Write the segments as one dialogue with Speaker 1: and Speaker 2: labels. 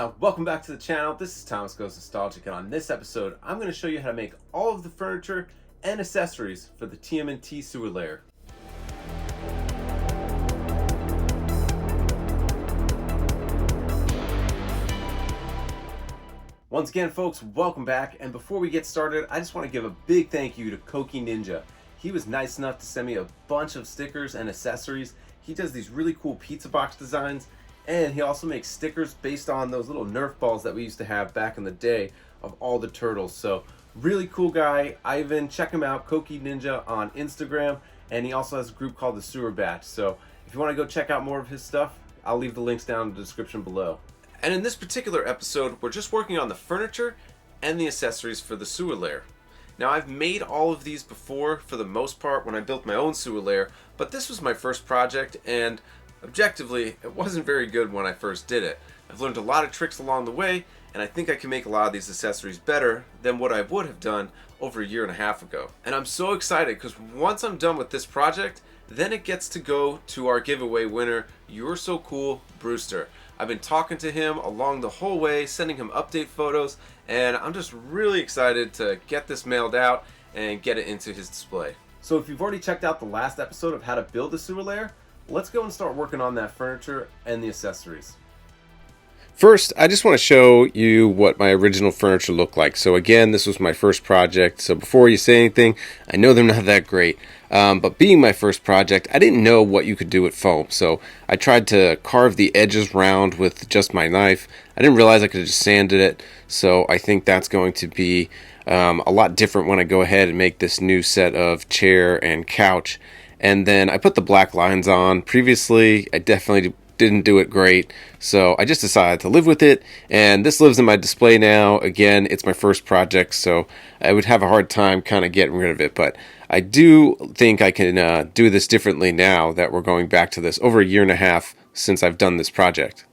Speaker 1: Welcome back to the channel. This is Thomas Goes Nostalgic, and on this episode, I'm going to show you how to make all of the furniture and accessories for the TMNT Sewer Lair. Once again, folks, welcome back, and before we get started, I just want to give a big thank you to Koki Ninja. He was nice enough to send me a bunch of stickers and accessories. He does these really cool pizza box designs, and he also makes stickers based on those little Nerf balls that we used to have back in the day of all the turtles. So really cool guy. Ivan, check him out, Koki Ninja on Instagram, and he also has a group called the Sewer Batch. So if you want to go check out more of his stuff, I'll leave the links down in the description below. And in this particular episode, we're just working on the furniture and the accessories for the sewer lair. Now, I've made all of these before for the most part when I built my own sewer lair, but this was my first project, and objectively, it wasn't very good when I first did it. I've learned a lot of tricks along the way, and I think I can make a lot of these accessories better than what I would have done over a year and a half ago. And I'm so excited because once I'm done with this project, then it gets to go to our giveaway winner, You're So Cool, Brewster. I've been talking to him along the whole way, sending him update photos, and I'm just really excited to get this mailed out and get it into his display. So if you've already checked out the last episode of how to build a sewer lair, let's go and start working on that furniture and the accessories. First, I just want to show you what my original furniture looked like. So again, this was my first project. So before you say anything, I know they're not that great. But being my first project, I didn't know what you could do with foam. So I tried to carve the edges round with just my knife. I didn't realize I could have just sanded it. So I think that's going to be a lot different when I go ahead and make this new set of chair and couch. And then I put the black lines on. Previously, I definitely didn't do it great, so I just decided to live with it, and this lives in my display now. Again, it's my first project, so I would have a hard time kind of getting rid of it, but I do think I can do this differently now that we're going back to this over a year and a half since I've done this project.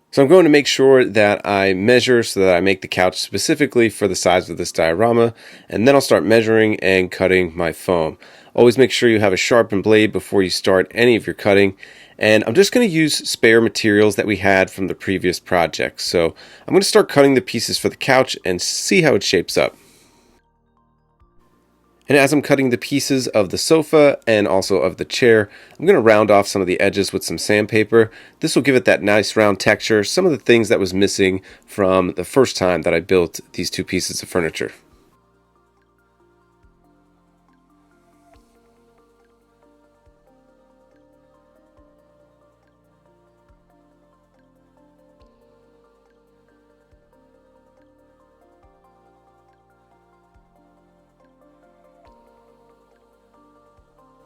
Speaker 1: So I'm going to make sure that I measure so that I make the couch specifically for the size of this diorama, and then I'll start measuring and cutting my foam. Always make sure you have a sharpened blade before you start any of your cutting. And I'm just going to use spare materials that we had from the previous project. So I'm going to start cutting the pieces for the couch and see how it shapes up. And as I'm cutting the pieces of the sofa and also of the chair, I'm going to round off some of the edges with some sandpaper. This will give it that nice round texture, some of the things that was missing from the first time that I built these two pieces of furniture.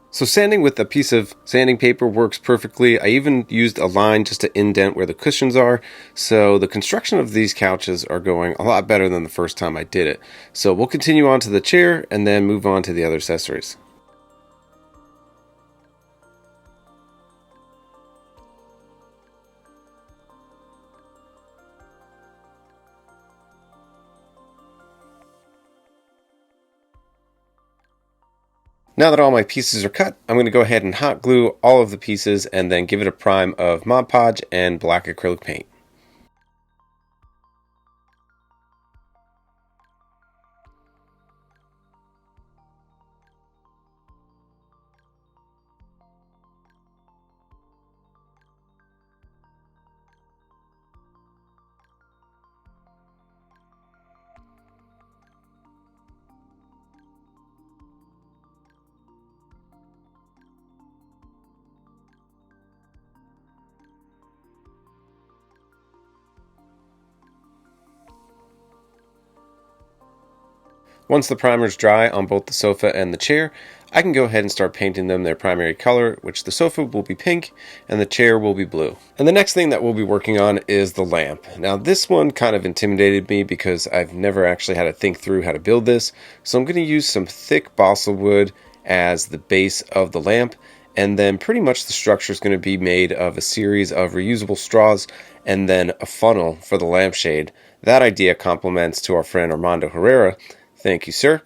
Speaker 1: So sanding with a piece of sanding paper works perfectly. I even used a line just to indent where the cushions are. So the construction of these couches are going a lot better than the first time I did it. So we'll continue on to the chair and then move on to the other accessories. Now that all my pieces are cut, I'm going to go ahead and hot glue all of the pieces and then give it a prime of Mod Podge and black acrylic paint. Once the primer's dry on both the sofa and the chair, I can go ahead and start painting them their primary color, which the sofa will be pink and the chair will be blue. And the next thing that we'll be working on is the lamp. Now this one kind of intimidated me because I've never actually had to think through how to build this. So I'm going to use some thick balsa wood as the base of the lamp, and then pretty much the structure is going to be made of a series of reusable straws and then a funnel for the lampshade. That idea complements to our friend Armando Herrera. Thank you, sir.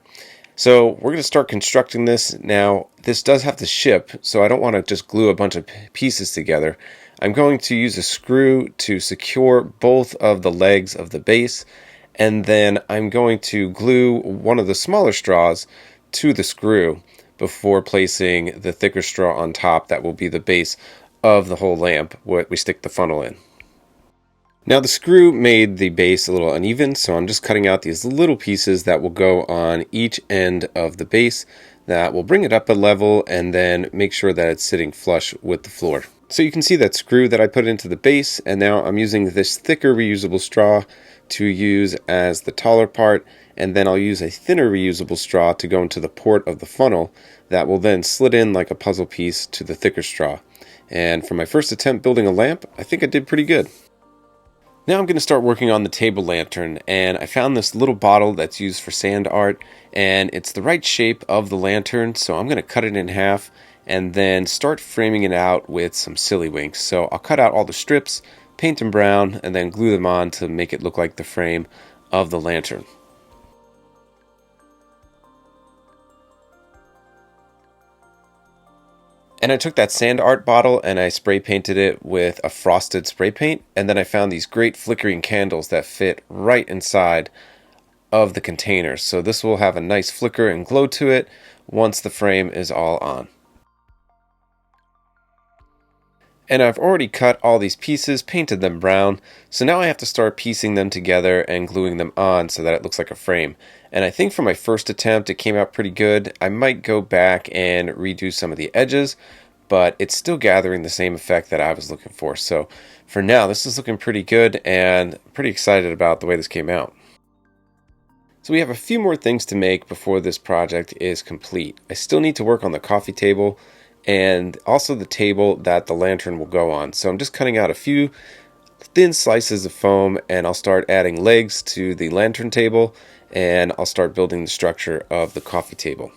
Speaker 1: So we're going to start constructing this. Now, this does have to ship, so I don't want to just glue a bunch of pieces together. I'm going to use a screw to secure both of the legs of the base, and then I'm going to glue one of the smaller straws to the screw before placing the thicker straw on top that will be the base of the whole lamp, what we stick the funnel in. Now the screw made the base a little uneven, so I'm just cutting out these little pieces that will go on each end of the base that will bring it up a level and then make sure that it's sitting flush with the floor. So you can see that screw that I put into the base, and now I'm using this thicker reusable straw to use as the taller part, and then I'll use a thinner reusable straw to go into the port of the funnel that will then slid in like a puzzle piece to the thicker straw. And for my first attempt building a lamp, I think I did pretty good. Now I'm going to start working on the table lantern, and I found this little bottle that's used for sand art, and it's the right shape of the lantern, so I'm going to cut it in half and then start framing it out with some silly winks. So I'll cut out all the strips, paint them brown, and then glue them on to make it look like the frame of the lantern. And I took that sand art bottle and I spray painted it with a frosted spray paint, and then I found these great flickering candles that fit right inside of the container. So this will have a nice flicker and glow to it once the frame is all on. And I've already cut all these pieces, painted them brown, so now I have to start piecing them together and gluing them on so that it looks like a frame. And I think for my first attempt it came out pretty good. I might go back and redo some of the edges, but it's still gathering the same effect that I was looking for. So for now, this is looking pretty good, and I'm pretty excited about the way this came out. So we have a few more things to make before this project is complete. I still need to work on the coffee table and also the table that the lantern will go on. So I'm just cutting out a few thin slices of foam, and I'll start adding legs to the lantern table, and I'll start building the structure of the coffee table.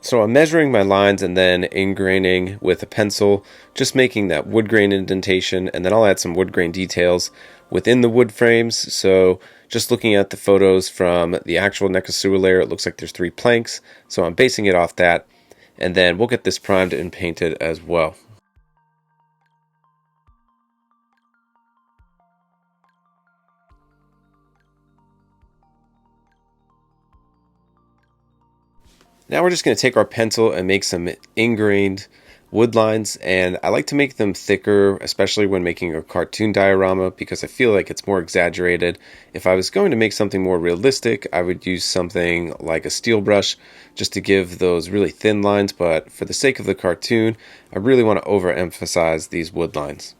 Speaker 1: So I'm measuring my lines and then ingraining with a pencil, just making that wood grain indentation, and then I'll add some wood grain details within the wood frames. So just looking at the photos from the actual NECA Sewer Lair, it looks like there's 3 planks, so I'm basing it off that, and then we'll get this primed and painted as well. Now we're just going to take our pencil and make some ingrained wood lines, and I like to make them thicker, especially when making a cartoon diorama, because I feel like it's more exaggerated. If I was going to make something more realistic, I would use something like a steel brush just to give those really thin lines, but for the sake of the cartoon, I really want to overemphasize these wood lines.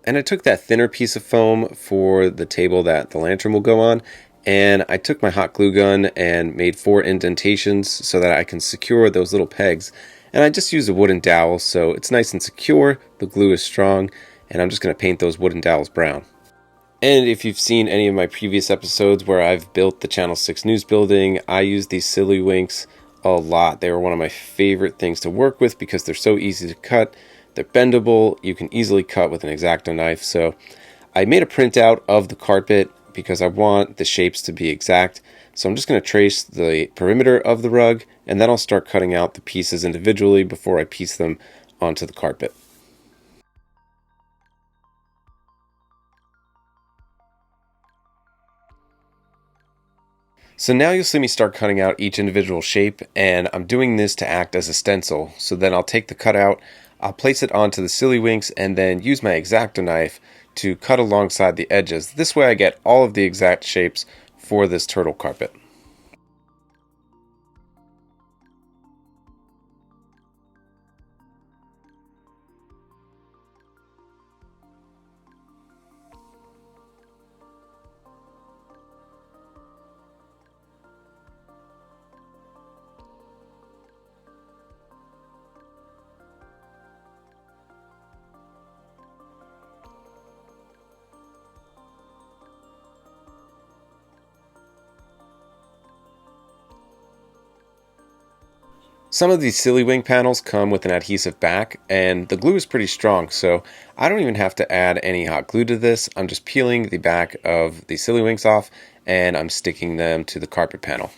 Speaker 1: And I took that thinner piece of foam for the table that the lantern will go on, and I took my hot glue gun and made 4 indentations so that I can secure those little pegs. And I just used a wooden dowel, so it's nice and secure, the glue is strong, and I'm just going to paint those wooden dowels brown. And if you've seen any of my previous episodes where I've built the Channel 6 News building, I use these silly winks a lot. They were one of my favorite things to work with because they're so easy to cut. They're bendable, you can easily cut with an X-Acto knife. So I made a printout of the carpet because I want the shapes to be exact. So I'm just going to trace the perimeter of the rug, and then I'll start cutting out the pieces individually before I piece them onto the carpet. So now you'll see me start cutting out each individual shape, and I'm doing this to act as a stencil. So then I'll take the cutout, I'll place it onto the silly winks, and then use my X-Acto knife to cut alongside the edges. This way I get all of the exact shapes for this turtle carpet. Some of these silly wing panels come with an adhesive back, and the glue is pretty strong, so I don't even have to add any hot glue to this. I'm just peeling the back of the silly wings off, and I'm sticking them to the carpet panel.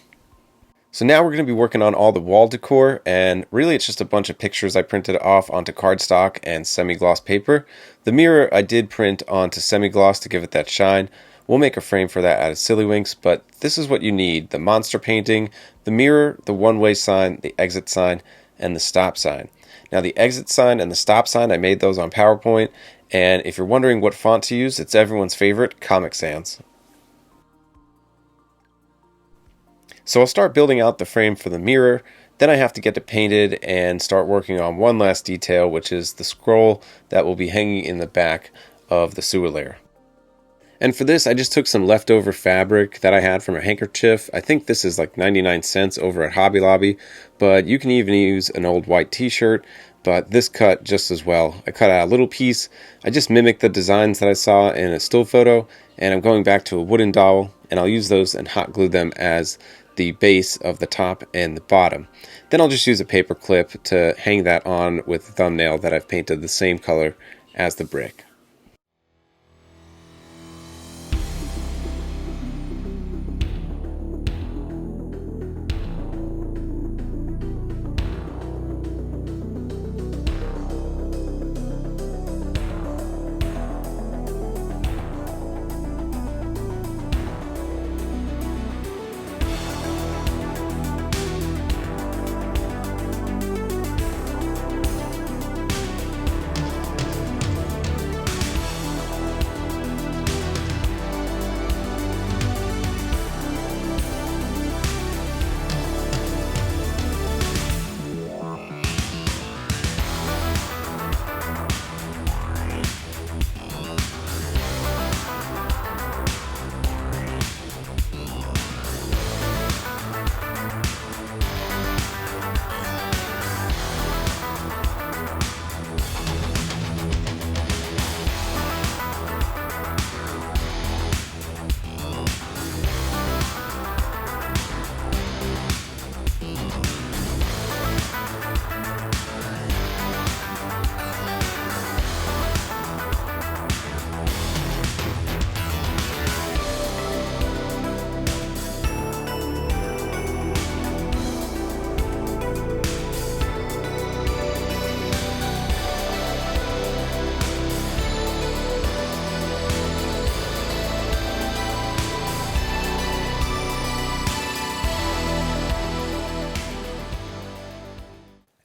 Speaker 1: So now we're going to be working on all the wall decor, and really it's just a bunch of pictures I printed off onto cardstock and semi-gloss paper. The mirror I did print onto semi-gloss to give it that shine. We'll make a frame for that out of silly winks, but this is what you need: the monster painting, the mirror, the one-way sign, the exit sign, and the stop sign. Now the exit sign and the stop sign, I made those on PowerPoint, and if you're wondering what font to use, it's everyone's favorite, Comic Sans. So I'll start building out the frame for the mirror, then I have to get it painted and start working on one last detail, which is the scroll that will be hanging in the back of the sewer lair. And for this, I just took some leftover fabric that I had from a handkerchief. I think this is like 99 cents over at Hobby Lobby, but you can even use an old white t-shirt, but this cut just as well. I cut out a little piece. I just mimicked the designs that I saw in a still photo, and I'm going back to a wooden dowel, and I'll use those and hot glue them as the base of the top and the bottom. Then I'll just use a paper clip to hang that on with a thumbnail that I've painted the same color as the brick.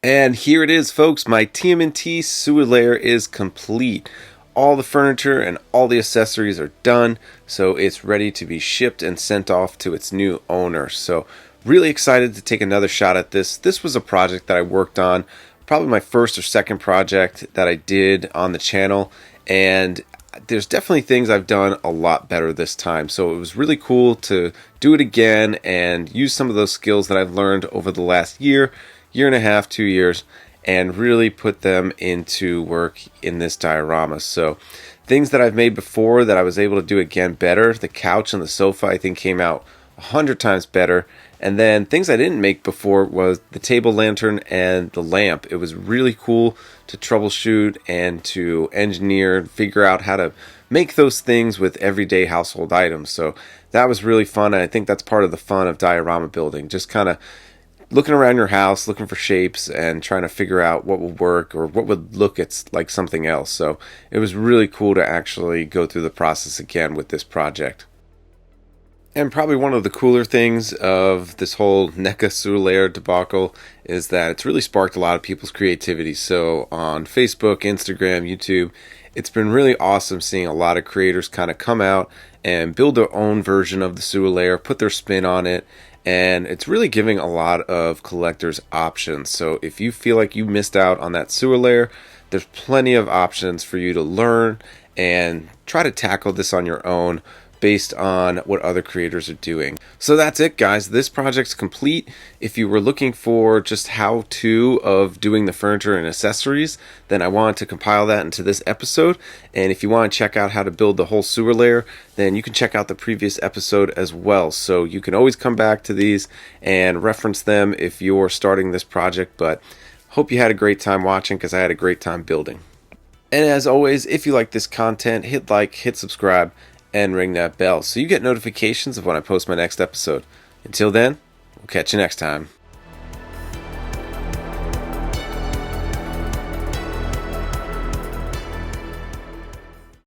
Speaker 1: And here it is, folks. My TMNT Sewer Lair is complete. All the furniture and all the accessories are done, so it's ready to be shipped and sent off to its new owner. So really excited to take another shot at this. This was a project that I worked on, probably my first or second project that I did on the channel, and there's definitely things I've done a lot better this time. So it was really cool to do it again and use some of those skills that I've learned over the last year and a half, 2 years, and really put them into work in this diorama. So things that I've made before that I was able to do again better. The couch and the sofa, I think, came out 100 times better. And then things I didn't make before was the table lantern and the lamp. It was really cool to troubleshoot and to engineer, figure out how to make those things with everyday household items. So that was really fun, and I think that's part of the fun of diorama building. Just kind of looking around your house, looking for shapes and trying to figure out what will work or what would look like something else. So it was really cool to actually go through the process again with this project. And probably one of the cooler things of this whole NECA Sewer Lair debacle is that it's really sparked a lot of people's creativity. So on Facebook, Instagram, YouTube, it's been really awesome seeing a lot of creators kind of come out and build their own version of the sewer lair, put their spin on it, and it's really giving a lot of collectors options. So if you feel like you missed out on that sewer lair, there's plenty of options for you to learn and try to tackle this on your own. based on what other creators are doing. So that's it, guys. This project's complete. If you were looking for just how-to of doing the furniture and accessories, then I wanted to compile that into this episode. And if you want to check out how to build the whole sewer layer, then you can check out the previous episode as well. So you can always come back to these and reference them if you're starting this project. But hope you had a great time watching, because I had a great time building. And as always, if you like this content, hit like, hit subscribe, and ring that bell so you get notifications of when I post my next episode. Until then, we'll catch you next time.